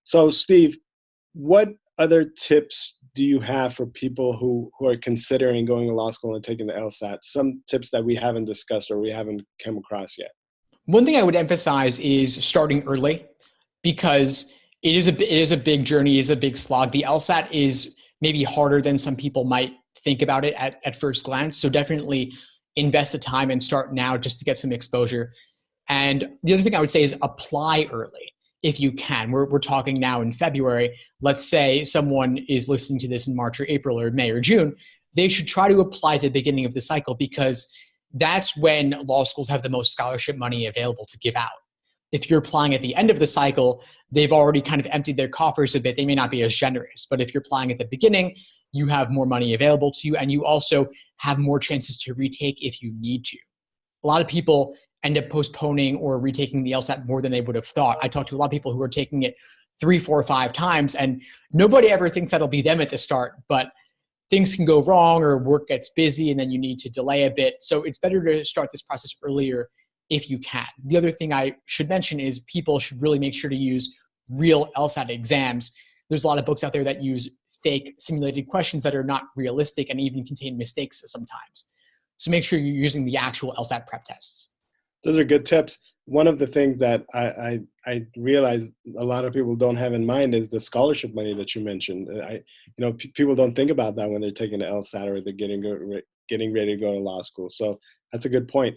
So, Steve, what other tips do you have for people who are considering going to law school and taking the LSAT? Some tips that we haven't discussed or we haven't come across yet. One thing I would emphasize is starting early because it is a big journey, it is a big slog. The LSAT is maybe harder than some people might think about it at first glance. So definitely invest the time and start now just to get some exposure. And the other thing I would say is apply early if you can. We're talking now in February. Let's say someone is listening to this in March or April or May or June. They should try to apply at the beginning of the cycle because that's when law schools have the most scholarship money available to give out. If you're applying at the end of the cycle, they've already kind of emptied their coffers a bit. They may not be as generous. But if you're applying at the beginning, you have more money available to you and you also have more chances to retake if you need to. A lot of people end up postponing or retaking the LSAT more than they would have thought. I talked to a lot of people who are taking it 3, 4, 5 times, and nobody ever thinks that'll be them at the start, but things can go wrong or work gets busy and then you need to delay a bit. So it's better to start this process earlier if you can. The other thing I should mention is people should really make sure to use real LSAT exams. There's a lot of books out there that use fake simulated questions that are not realistic and even contain mistakes sometimes. So make sure you're using the actual LSAT prep tests. Those are good tips. One of the things that I realize a lot of people don't have in mind is the scholarship money that you mentioned. People don't think about that when they're taking the LSAT or they're getting ready to go to law school. So that's a good point.